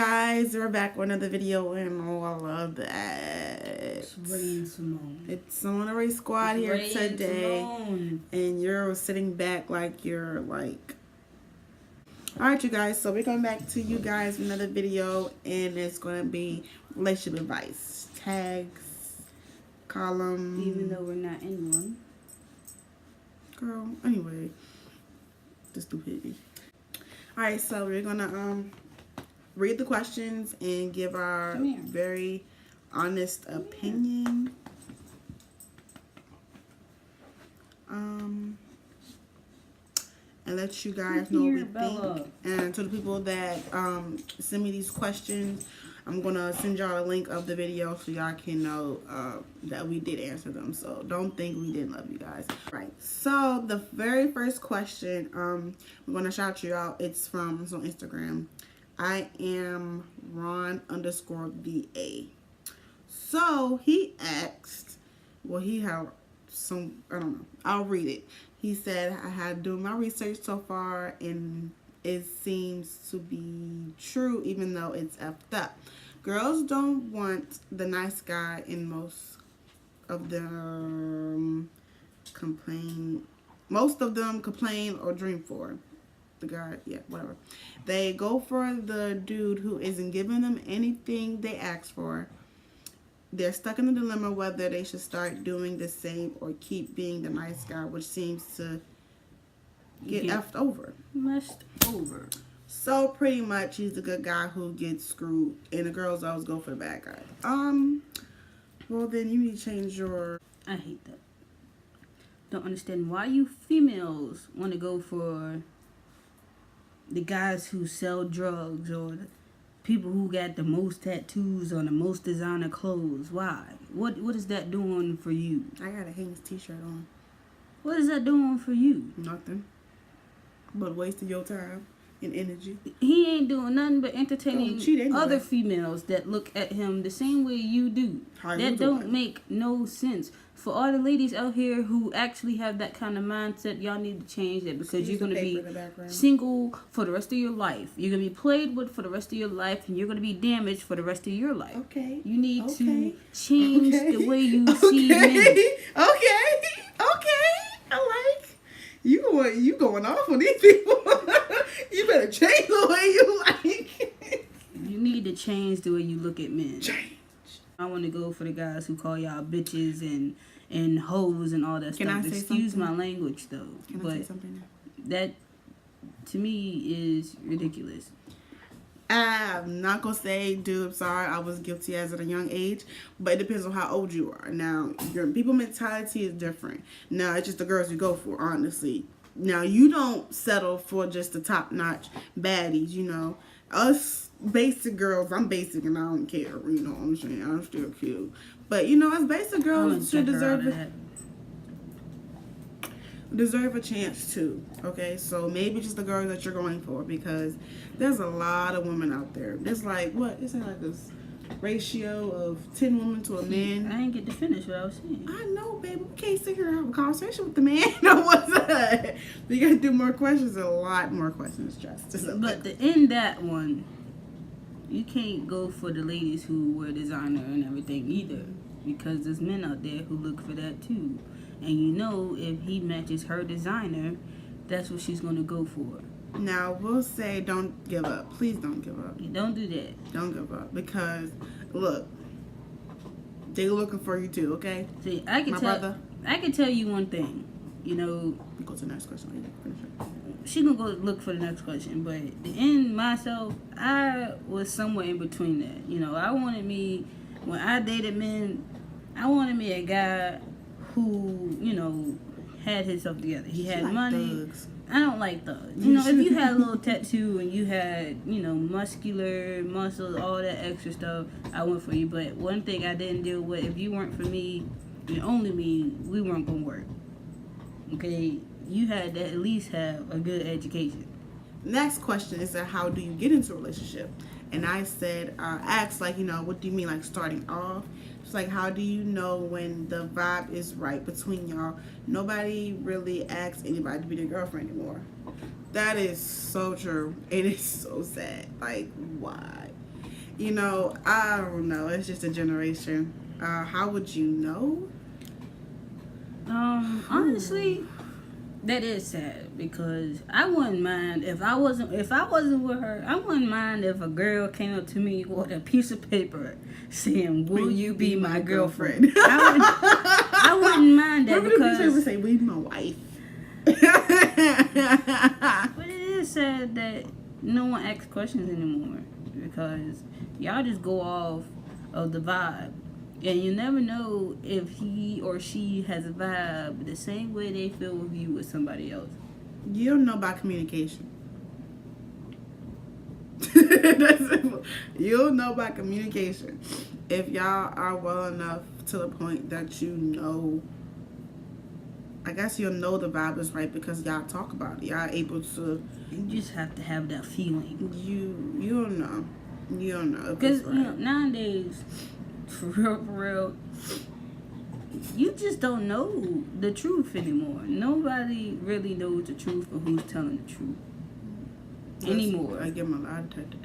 guys, we're back with another video and all of that. It's Ray and Simone. It's Simone Ray Squad here Ray today. And you're sitting back like you're like... Alright you guys, so we're going back to you guys with another video, and it's going to be relationship advice. Tags, column... Even though we're not in one. Girl, anyway. The stupidity. Alright, so we're going to read the questions and give our very honest opinion. And let you guys know what we think. And to the people that send me these questions, I'm gonna send y'all a link of the video so y'all can know that we did answer them. So don't think we didn't love you guys. Right. So the very first question, we're gonna shout you out. It's on Instagram. I am Ron_VA. So he asked, well, he had some, I don't know, I'll read it. He said, I had done my research so far and it seems to be true even though it's effed up. Girls don't want the nice guy, and most of them complain or dream for. The guy, yeah, whatever. They go for the dude who isn't giving them anything they ask for. They're stuck in the dilemma whether they should start doing the same or keep being the nice guy, which seems to get effed over. Messed over. So pretty much he's a good guy who gets screwed, and the girls always go for the bad guy. Well then you need to change your... I hate that. Don't understand why you females want to go for the guys who sell drugs or the people who got the most tattoos on the most designer clothes. Why? What is that doing for you? I got a Hanes t-shirt on. What is that doing for you? Nothing. But wasting your time and energy. He ain't doing nothing but entertaining other females that look at him the same way you do. That don't make no sense. For all the ladies out here who actually have that kind of mindset, y'all need to change that, because you're going to be single for the rest of your life. You're going to be played with for the rest of your life, and you're going to be damaged for the rest of your life. Okay. You need to change the way you see men. Okay. I like you going off on these people. You better change the way you like. You need to change the way you look at men. Change. I want to go for the guys who call y'all bitches and hoes and all that stuff. Excuse my language, though. Can I say something now? That, to me, is ridiculous. I'm not going to say, dude, I'm sorry, I was guilty as at a young age, but it depends on how old you are. Now, your people mentality is different. Now, it's just the girls you go for, honestly. Now, you don't settle for just the top-notch baddies, you know. Us basic girls, I'm basic and I don't care, you know what I'm saying? I'm still cute. But, you know, us basic girls should deserve a chance too, okay? So maybe just the girls that you're going for, because there's a lot of women out there. There's like, what? It's like this ratio of 10 women to a man. I didn't get to finish what I was saying. I know, baby. We can't sit here and have a conversation with the man. No, what's that? We got to do more questions, a lot more questions, just. But in that one, you can't go for the ladies who wear designer and everything either, because there's men out there who look for that too. And you know, if he matches her designer, that's what she's going to go for. Now, we'll say don't give up. Please don't give up. Don't do that. Don't give up. Because, look, they're looking for you too, okay? See, I can tell you one thing. You know... Go to the next question. She gonna go look for the next question. But in myself, I was somewhere in between that. You know, I wanted me... When I dated men, I wanted me a guy who, you know, had himself together. He had money. Thugs. I don't like thugs. You know, if you had a little tattoo and you had, you know, muscular muscles, all that extra stuff, I went for you. But one thing I didn't deal with, if you weren't for me and only me, we weren't gonna work. Okay, you had to at least have a good education. Next question is how do you get into a relationship? And I said, asked, like, you know, what do you mean, like, starting off? It's like, how do you know when the vibe is right between y'all? Nobody really asks anybody to be their girlfriend anymore. That is so true. It is so sad. Like, why? You know, I don't know. It's just a generation. How would you know? Honestly, that is sad because I wouldn't mind if I wasn't with her. I wouldn't mind if a girl came up to me with a piece of paper saying, "Will you be my girlfriend?" I wouldn't mind that because the piece of paper say, "Will you be my wife?" But it is sad that no one asks questions anymore because y'all just go off of the vibe. And you never know if he or she has a vibe the same way they feel with you with somebody else. You don't know about communication. You'll know about communication. If y'all are well enough to the point that you know, I guess you'll know the vibe is right because y'all talk about it. Y'all able to. You just have to have that feeling. You don't know. You don't know. Because nowadays, for real, you just don't know the truth anymore. Nobody really knows the truth of who's telling the truth anymore. I give them a lie detector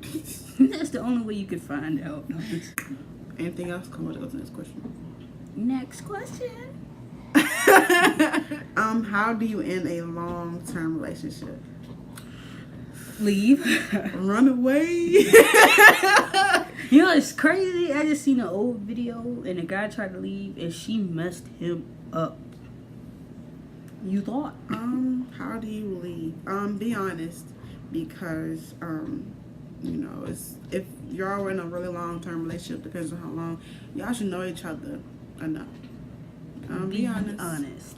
test. That's the only way you can find out. Anything else? Come on, let's go to the next question. Next question. How do you end a long-term relationship? Leave. Run away. You know, it's crazy. I just seen an old video and the guy tried to leave and she messed him up. You thought? How do you leave? Be honest, because you know, if you're in a really long-term relationship, depends on how long, y'all should know each other enough. Be honest.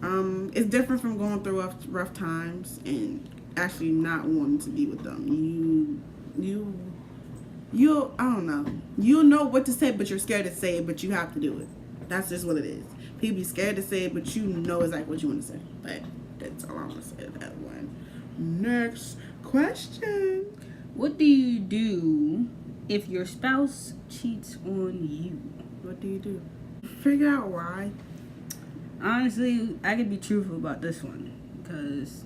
It's different from going through rough times and actually not wanting to be with them. I don't know. You'll know what to say, but you're scared to say it, but you have to do it. That's just what it is. People be scared to say it, but you know exactly what you want to say. But that's all I'm going to say to that one. Next question. What do you do if your spouse cheats on you? What do you do? Figure out why. Honestly, I can be truthful about this one because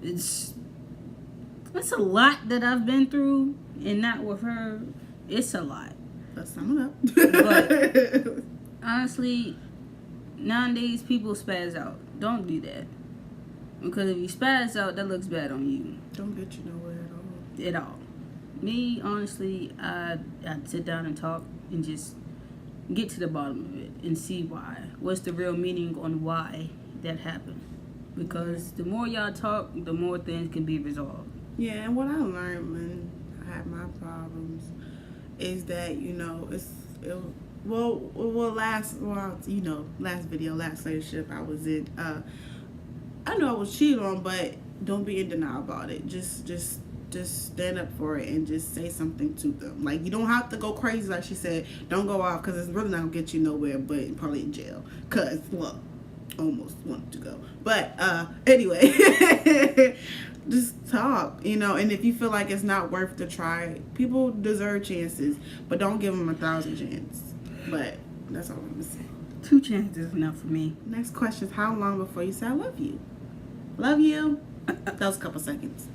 it's a lot that I've been through, and not with her. It's a lot. Let's sum it up. But honestly, nowadays people spaz out. Don't do that, because if you spaz out, that looks bad on you. Don't get you nowhere At all. Me, honestly, I'd sit down and talk and just get to the bottom of it and see why. What's the real meaning on why that happened? Because the more y'all talk, the more things can be resolved. Yeah, and what I learned when I had my problems is that, you know, last video, last relationship I was in, I know I was cheated on, but don't be in denial about it. Just stand up for it and just say something to them. Like, you don't have to go crazy, like she said. Don't go off, because it's really not gonna get you nowhere, but probably in jail. Because, well, almost wanted to go. But anyway, just talk, you know. And if you feel like it's not worth the try, people deserve chances, but don't give them 1,000 chances. But that's all I'm gonna say. 2 chances is enough for me. Next question is, how long before you say I love you? Love you. That was a couple seconds.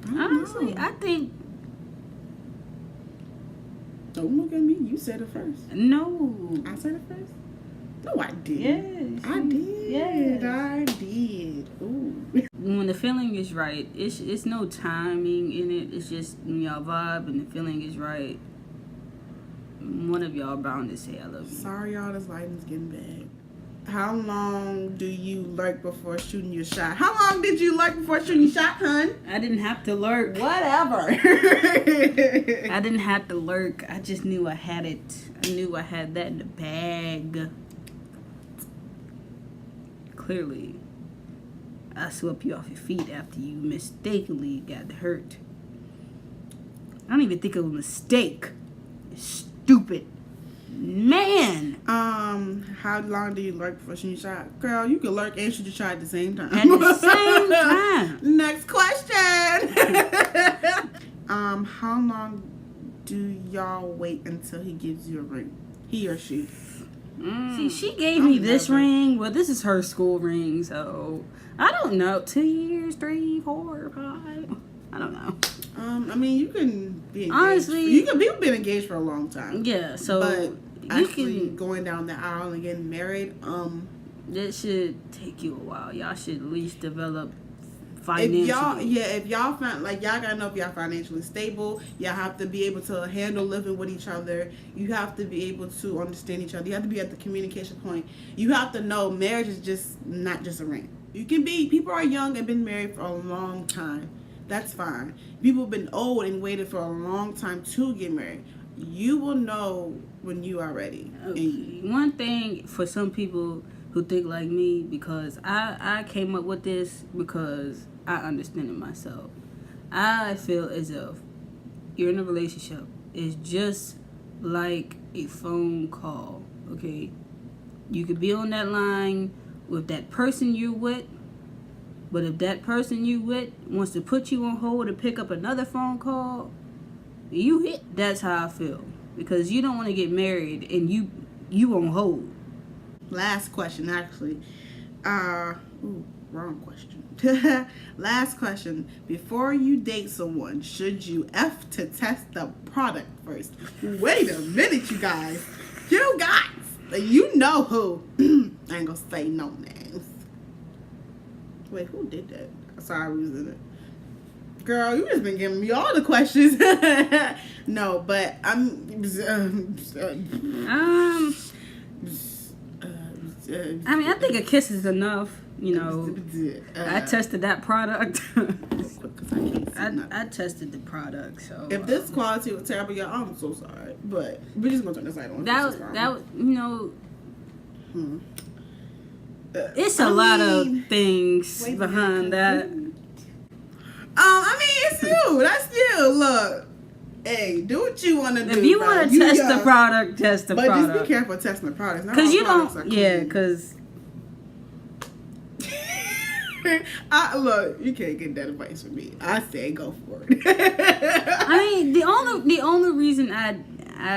Honestly, I think. Don't look at me. You said it first. No. I said it first? No, I did. Yes. I did. Yes. I did. Ooh. When the feeling is right, it's no timing in it. It's just when y'all vibe and the feeling is right. One of y'all bound to say I love you. Sorry, y'all. This lighting's getting bad. How long do you lurk before shooting your shot? How long did you lurk before shooting your shot, hun? I didn't have to lurk. Whatever. I didn't have to lurk. I just knew I had it. I knew I had that in the bag. Clearly, I swept you off your feet after you mistakenly got hurt. I don't even think it was a mistake. Stupid man. How long do you lurk before shooting your shot? Girl, you can lurk and shoot your shot at the same time. At the same time. Next question. How long do y'all wait until he gives you a ring? He or she? See, she gave me this ring. Well, this is her school ring, so I don't know. 2 years, 3, 4, 5. I don't know. I mean, you can be engaged. Honestly, People been engaged for a long time. Yeah, so but you actually can going down the aisle and getting married. That should take you a while. Y'all should at least develop financially. If y'all find like y'all gotta know if y'all financially stable. Y'all have to be able to handle living with each other. You have to be able to understand each other. You have to be at the communication point. You have to know marriage is just not just a ring. People are young and been married for a long time. That's fine. People have been old and waited for a long time to get married. You will know when you are ready. One thing for some people who think like me, because I came up with this because I understand it myself. I feel as if you're in a relationship. It's just like a phone call, okay? You could be on that line with that person you're with, but if that person you with wants to put you on hold to pick up another phone call, you hit. That's how I feel. Because you don't want to get married and you on hold. Last question, actually. Wrong question. Last question. Before you date someone, should you to test the product first? Wait a minute, you guys. You know who. I ain't gonna say no names. Wait, who did that? Sorry, we was in it. Girl, you just been giving me all the questions. No, but I mean, I think a kiss is enough. You know, I tested that product. I tested the product. So if this quality was terrible, y'all, I'm so sorry. But we're just gonna turn this light on. That you know. It's a lot of things behind that. I mean, it's you. That's you. Look. Hey, do what you want to do. If you want to test the product, test the product. But just be careful testing the products. Because you don't. Yeah, because. Look, you can't get that advice from me. I say go for it. I mean, the only reason I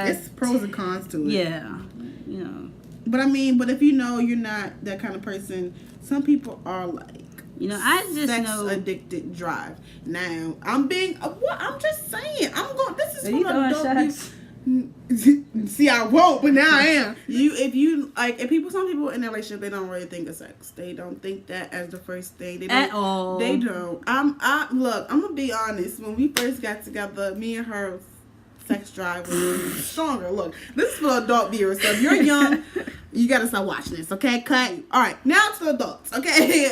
it's pros and cons to it. Yeah, you know. But I mean, if you know you're not that kind of person, some people are like. You know, I just sex know addicted drive. Now I'm just saying. This is for adult. See, I won't, but now I am. If some people in a relationship, they don't really think of sex. They don't think that as the first thing. They don't, at all. They don't. Look, I'm gonna be honest. When we first got together, me and her sex drive was stronger. Look, this is for adult viewers. So if you're young, you gotta start watching this. Okay, cut. All right, now it's for adults. Okay,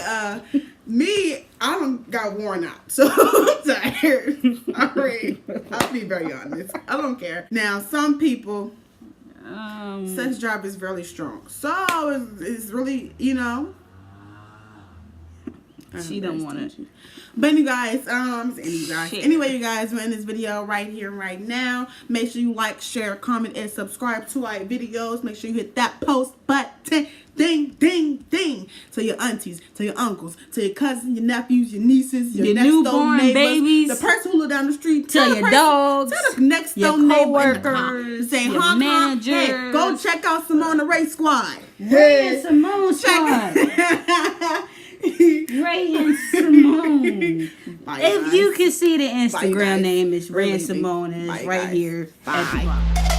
I don't got worn out, so I'm tired. Alright, I'll be very honest. I don't care. Now, some people, sex drive is really strong, so it's really, you know. She don't want it. But you guys, anyway, you guys, we're in this video right here, right now. Make sure you like, share, comment, and subscribe to our videos. Make sure you hit that post button. Ding, ding, ding. To your aunties, to your uncles, to your cousins, your nephews, your nieces, your next newborn door neighbors, babies, the person who live down the street, to your dogs, to the next door neighbor, say, your manager. Hey, go check out Simone the Ray Squad. Ray and Simone Squad. Ray and Simone. Bye, if guys. you can see the Instagram Bye, name, it's Ray and really Simone, and it's Bye, right guys. here Bye. at the bottom.